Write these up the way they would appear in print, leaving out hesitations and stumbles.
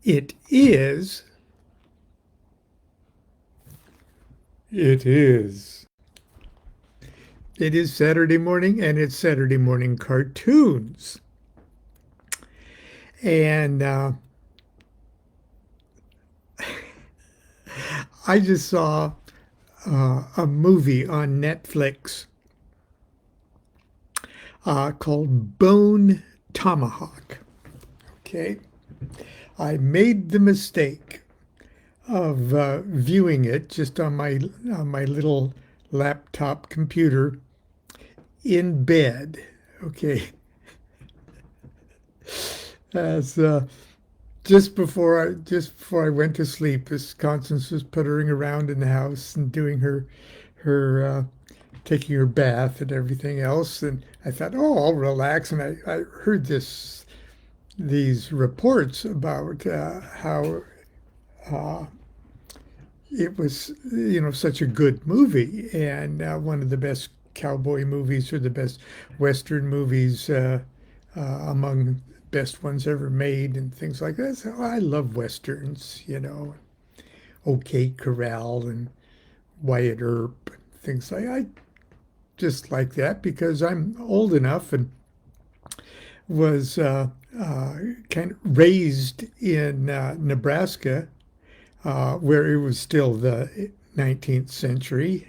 It is. It is. It is Saturday morning, and it's Saturday morning cartoons. And I just saw a movie on Netflix called Bone Tomahawk. Okay. I made the mistake of viewing it just on my little laptop computer in bed. Okay. As just before I went to sleep, as Constance was puttering around in the house and doing her taking her bath and everything else, and I thought, oh, I'll relax. And I heard these reports about how uh, it was, such a good movie and one of the best cowboy movies or the best Western movies among best ones ever made and things like that. So I love Westerns, OK Corral and Wyatt Earp, and things like I just like that because I'm old enough and was kind of raised in Nebraska, where it was still the 19th century,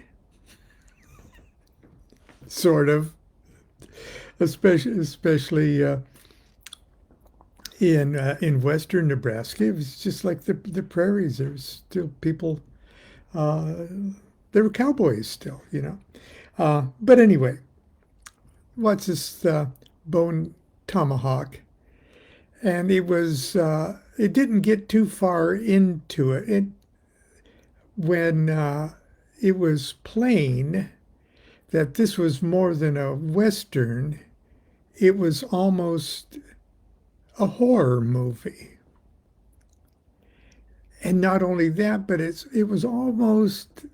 sort of, especially in western Nebraska. It was just like the prairies. There was still people. Uh, there were cowboys still. But anyway, what's this bone tomahawk? And it didn't get too far into it. When it was plain that this was more than a Western, it was almost a horror movie. And not only that, but it was almost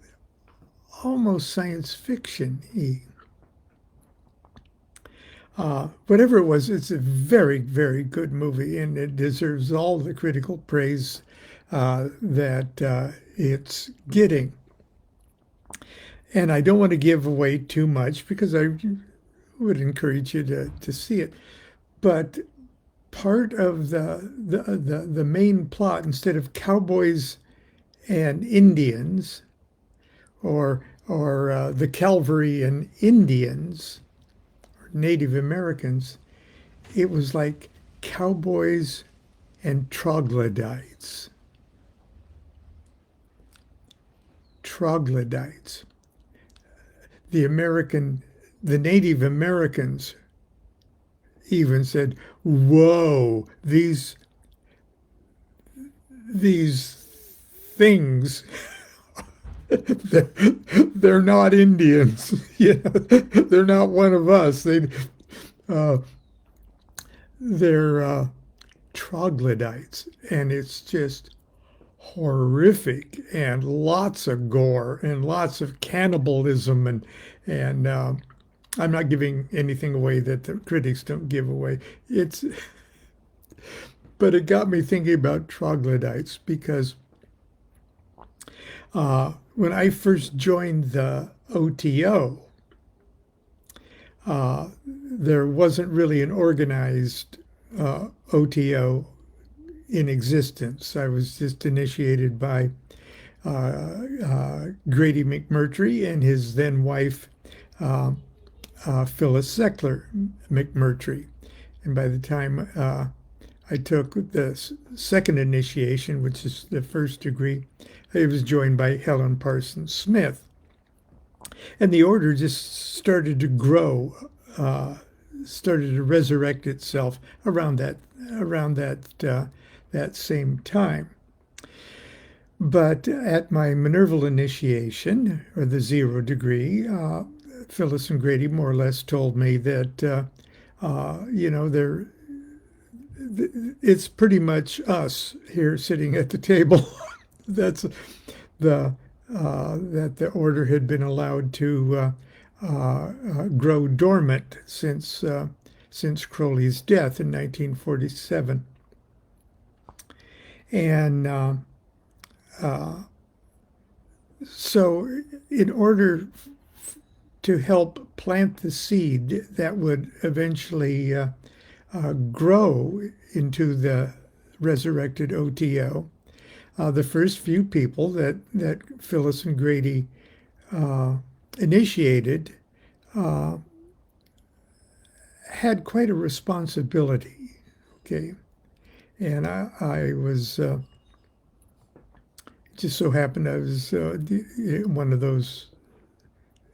science fiction-y. Whatever it was, it's a very, very good movie, and it deserves all the critical praise that it's getting. And I don't want to give away too much because I would encourage you to see it. But part of the main plot, instead of cowboys and Indians, or the cavalry and Indians, or Native Americans, it was like cowboys and troglodytes. Troglodytes. The American, the Native Americans even said, "Whoa, these things, they're not Indians. They're not one of us. Uh, they're troglodytes," and it's just horrific and lots of gore and lots of cannibalism and I'm not giving anything away that the critics don't give away. But it got me thinking about troglodytes because when I first joined the O.T.O, there wasn't really an organized O.T.O in existence. I was just initiated by Grady McMurtry and his then wife, uh, Phyllis Zeckler McMurtry. And by the time I took the second initiation, which is the first degree, I was joined by Helen Parsons Smith. And the order just started to grow, started to resurrect itself around that same time. But at my Minerval initiation, or the 0 degree, Phyllis and Grady more or less told me that, it's pretty much us here sitting at the table. That's that the order had been allowed to grow dormant since Crowley's death in 1947. And so in order to help plant the seed that would eventually grow into the resurrected O.T.O. The first few people that Phyllis and Grady initiated had quite a responsibility. Okay, and I was just so happened I was one of those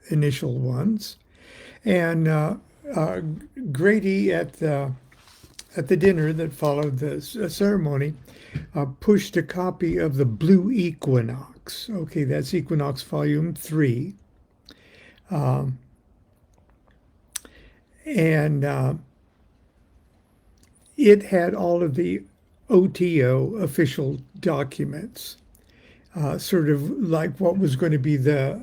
initial ones, and Grady at the dinner that followed the ceremony pushed a copy of the Blue Equinox. Okay, that's Equinox Volume 3. And it had all of the O.T.O. official documents, sort of like what was going to be the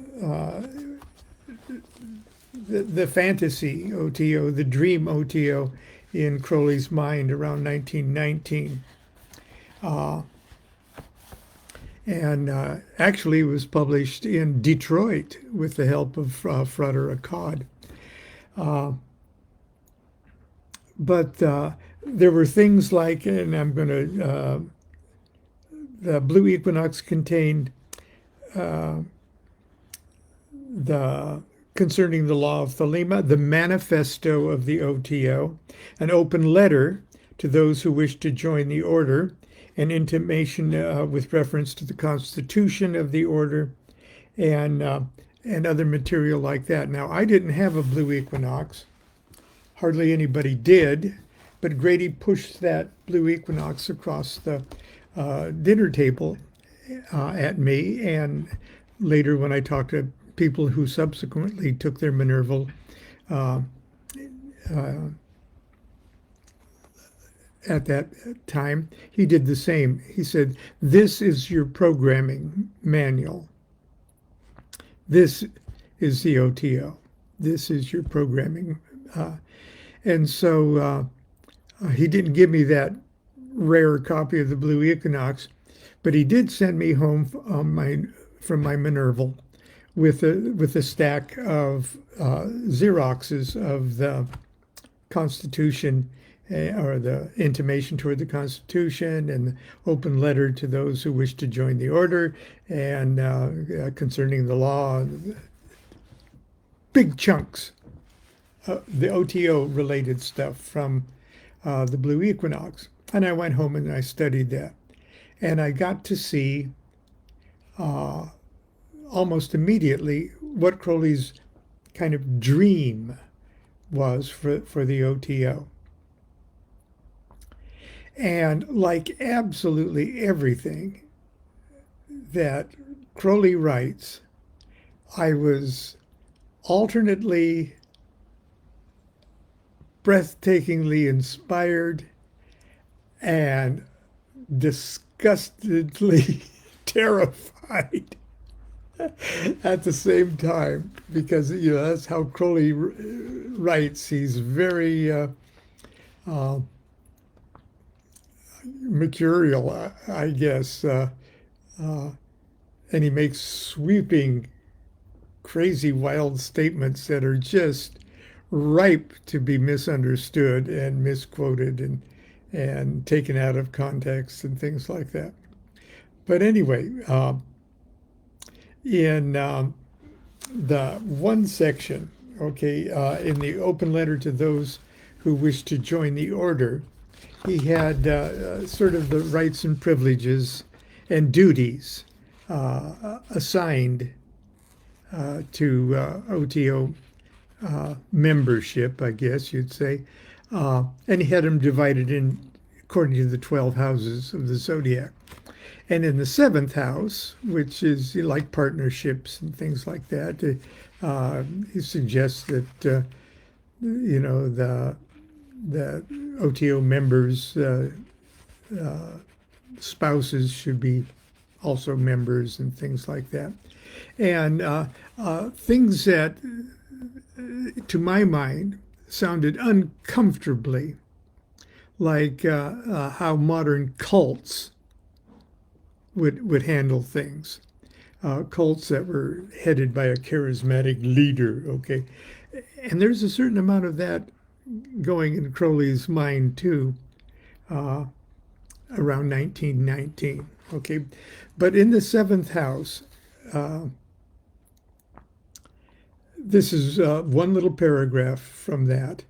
fantasy O.T.O., the dream O.T.O. in Crowley's mind around 1919. And actually was published in Detroit with the help of Frater Akkad. But there were things like, and I'm going to, the Blue Equinox contained the concerning the law of Thelema, the manifesto of the O.T.O., an open letter to those who wish to join the order, an intimation with reference to the constitution of the order, and other material like that. Now, I didn't have a Blue Equinox. Hardly anybody did, but Grady pushed that Blue Equinox across the dinner table at me, and later when I talked to people who subsequently took their Minerval at that time, he did the same. He said, "This is your programming manual. This is the O.T.O. This is your programming." And so he didn't give me that rare copy of the Blue Equinox, but he did send me home from my Minerval with a stack of Xeroxes of the Constitution, or the intimation toward the Constitution, and the open letter to those who wish to join the order, and concerning the law, big chunks, the O.T.O. related stuff from the Blue Equinox. And I went home and I studied that. And I got to see almost immediately what Crowley's kind of dream was for the O.T.O. And like absolutely everything that Crowley writes, I was alternately breathtakingly inspired and disgustedly terrified at the same time, because that's how Crowley writes. He's very mercurial, I guess, and he makes sweeping, crazy, wild statements that are just ripe to be misunderstood and misquoted and taken out of context and things like that. But anyway, in the one section, okay, in the open letter to those who wish to join the order, he had sort of the rights and privileges and duties assigned to O.T.O. Membership, I guess you'd say, and he had them divided in according to the 12 houses of the zodiac. And in the seventh house, which is like partnerships and things like that, he suggests that the O.T.O. members' spouses should be also members and things like that, and things that, to my mind, sounded uncomfortably like how modern cults would handle things. Cults that were headed by a charismatic leader, okay? And there's a certain amount of that going in Crowley's mind too, uh, around 1919, okay? But in the seventh house, uh, this is one little paragraph from that.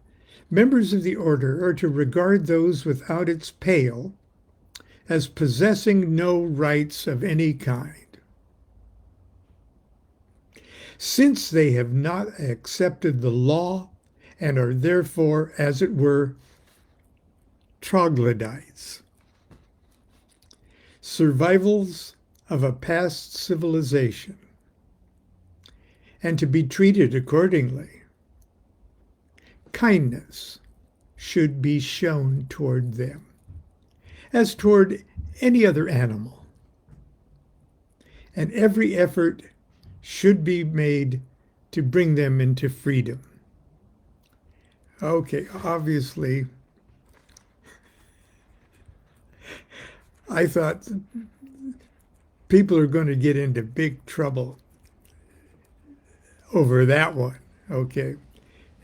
Members of the order are to regard those without its pale as possessing no rights of any kind, since they have not accepted the law and are therefore, as it were, troglodytes, survivals of a past civilization, and to be treated accordingly. Kindness should be shown toward them, as toward any other animal, and every effort should be made to bring them into freedom. Okay, obviously, I thought people are going to get into big trouble over that one, okay?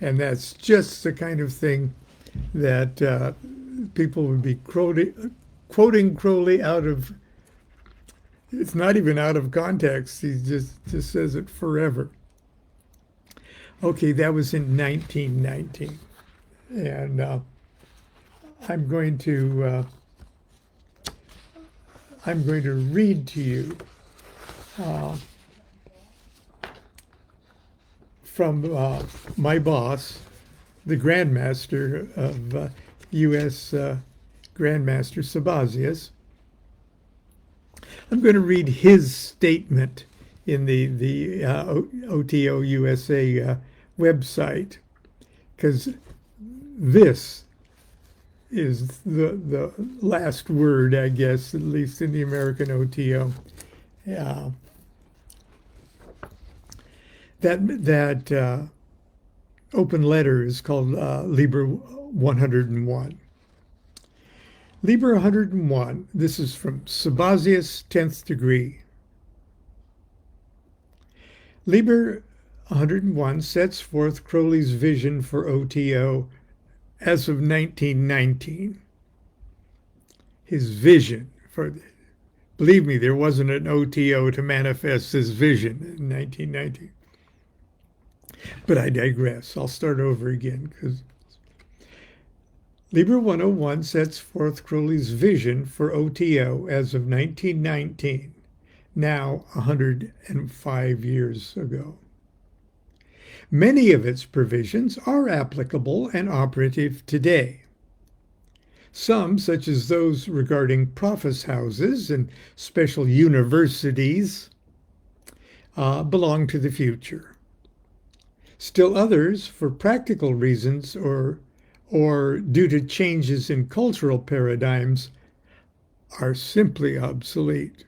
And that's just the kind of thing that people would be quoting Crowley out of, it's not even out of context. He just says it forever. Okay, that was in 1919. And I'm going to read to you from my boss, the Grandmaster of U.S. Grandmaster Sabazius. I'm going to read his statement in the O.T.O USA website, because this is the last word, I guess, at least in the American O.T.O. That open letter is called Liber 101. Liber 101, this is from Sabazius, 10th degree. Liber 101 sets forth Crowley's vision for O.T.O. as of 1919. His vision for, believe me, there wasn't an O.T.O. to manifest this vision in 1919. But I digress. I'll start over again, because Liber 101 sets forth Crowley's vision for O.T.O. as of 1919, now 105 years ago. Many of its provisions are applicable and operative today. Some, such as those regarding prophes houses and special universities, belong to the future. Still others, for practical reasons or due to changes in cultural paradigms, are simply obsolete.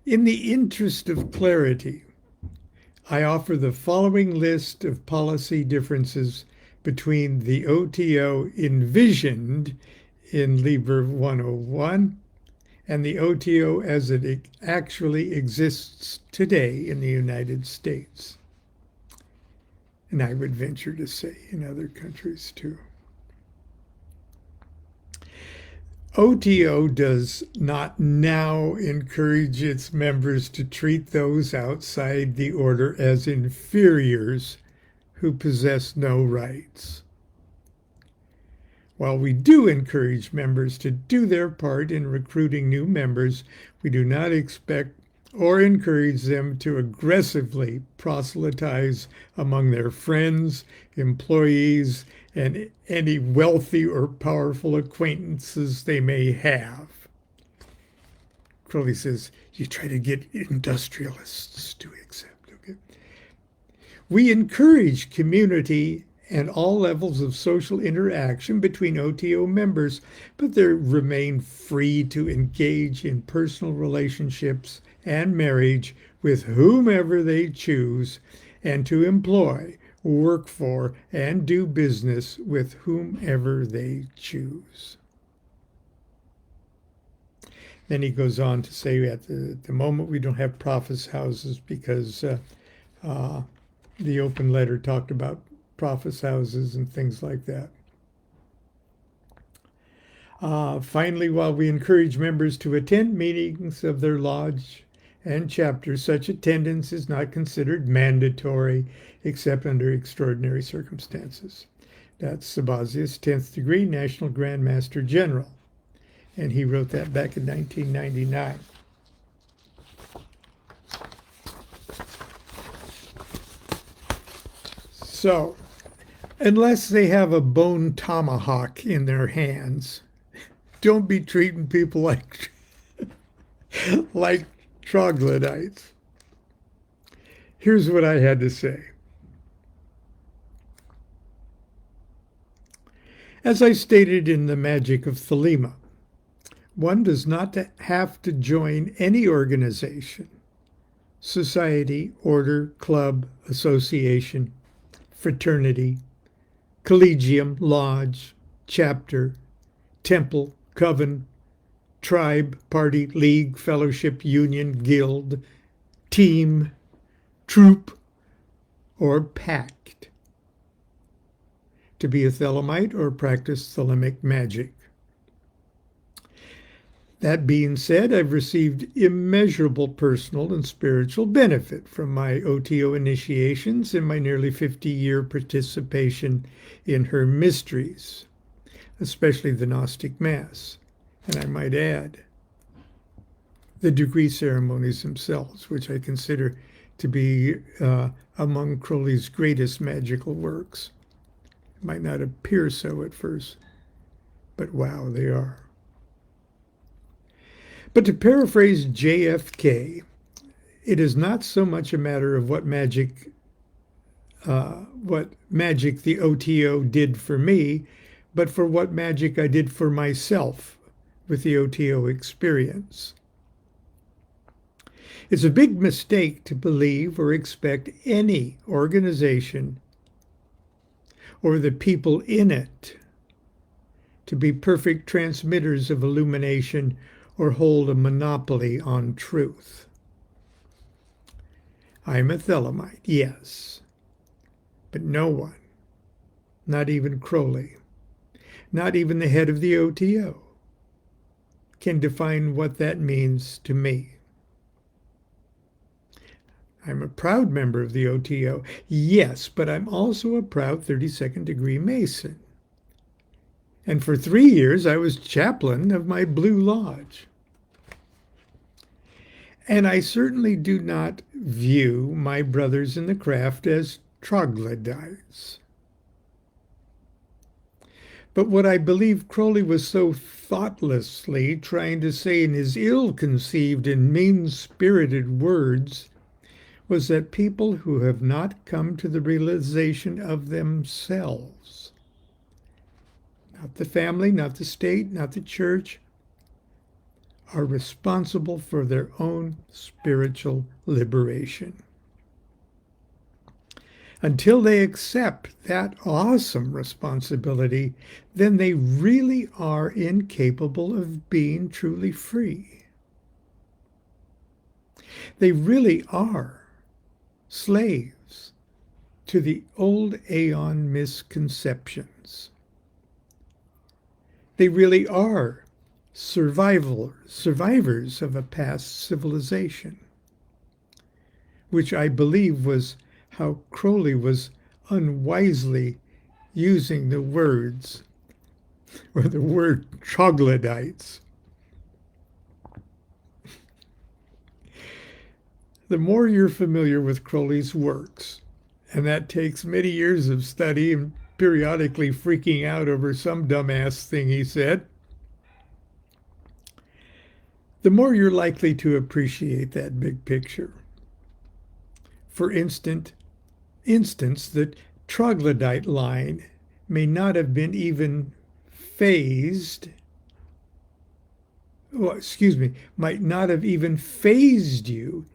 In the interest of clarity, I offer the following list of policy differences between the O.T.O. envisioned in Liber 101 and the O.T.O. as it actually exists today in the United States. And I would venture to say in other countries too. O.T.O. does not now encourage its members to treat those outside the order as inferiors who possess no rights. While we do encourage members to do their part in recruiting new members, we do not expect or encourage them to aggressively proselytize among their friends, employees, and any wealthy or powerful acquaintances they may have. Crowley says, you try to get industrialists to accept, okay? We encourage community and all levels of social interaction between O.T.O. members, but they remain free to engage in personal relationships and marriage with whomever they choose, and to employ, work for, and do business with whomever they choose. Then he goes on to say at the moment we don't have prophets' houses because uh, the open letter talked about prophets' houses and things like that. Finally, while we encourage members to attend meetings of their lodge and chapter, such attendance is not considered mandatory except under extraordinary circumstances. That's Sabazius, 10th degree, National Grand Master General. And he wrote that back in 1999. So, unless they have a bone tomahawk in their hands, don't be treating people like troglodytes. Here's what I had to say. As I stated in The Magic of Thelema, one does not have to join any organization, society, order, club, association, fraternity, collegium, lodge, chapter, temple, coven, tribe, party, league, fellowship, union, guild, team, troop, or pact to be a Thelemite or practice Thelemic magic. That being said, I've received immeasurable personal and spiritual benefit from my O.T.O initiations and my nearly 50-year participation in her mysteries, especially the Gnostic Mass, and I might add, the degree ceremonies themselves, which I consider to be among Crowley's greatest magical works. It might not appear so at first, but wow, they are. But to paraphrase JFK, it is not so much a matter of what magic the O.T.O did for me, but for what magic I did for myself with the O.T.O experience. It's a big mistake to believe or expect any organization or the people in it to be perfect transmitters of illumination or hold a monopoly on truth. I'm a Thelemite, yes, but no one, not even Crowley, not even the head of the O.T.O, can define what that means to me. I'm a proud member of the O.T.O, yes, but I'm also a proud 32nd degree Mason. And for 3 years, I was chaplain of my Blue Lodge. And I certainly do not view my brothers in the craft as troglodytes. But what I believe Crowley was so thoughtlessly trying to say in his ill-conceived and mean-spirited words was that people who have not come to the realization of themselves, not the family, not the state, not the church, are responsible for their own spiritual liberation. Until they accept that awesome responsibility, then they really are incapable of being truly free. They really are slaves to the old aeon misconceptions. They really are survivors of a past civilization, which I believe was how Crowley was unwisely using the words, or the word troglodytes. The more you're familiar with Crowley's works, and that takes many years of study and periodically freaking out over some dumbass thing he said, the more you're likely to appreciate that big picture. For instance, the troglodyte line may not have been even might not have even phased you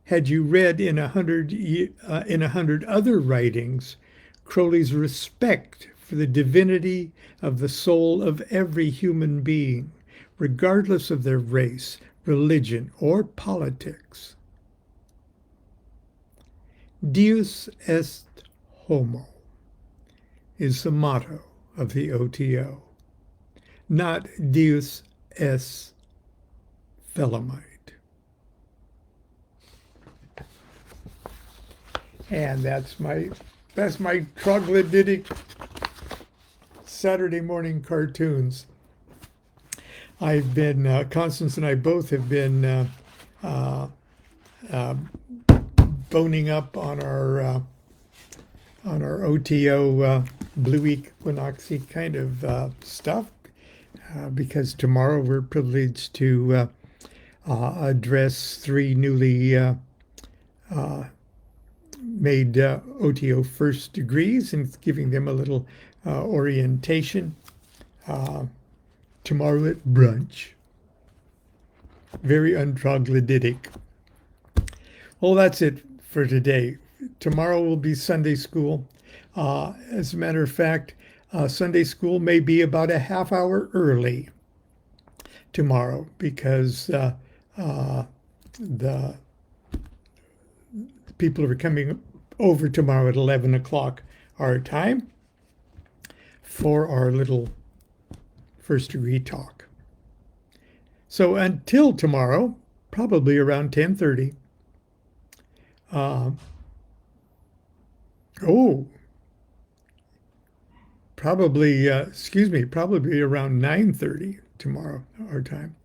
had you read in 100 other writings Crowley's respect for the divinity of the soul of every human being, regardless of their race, religion, or politics. Deus est homo is the motto of the O.T.O, not Deus est Thelemite. And that's my troglodytic Saturday morning cartoons. I've been Constance and I both have been boning up on our O.T.O blue equinoxy kind of stuff because tomorrow we're privileged to address 3 newly made O.T.O first degrees and giving them a little orientation tomorrow at brunch. Very untroglodytic. Well, that's it for today. Tomorrow will be Sunday school. As a matter of fact, Sunday school may be about a half hour early tomorrow because the people are coming over tomorrow at 11 o'clock our time for our little first degree talk. So until tomorrow, probably around 10:30. Probably around 9:30 tomorrow our time.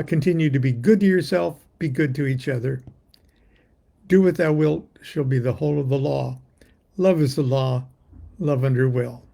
Continue to be good to yourself, be good to each other. Do what thou wilt shall be the whole of the law. Love is the law, love under will.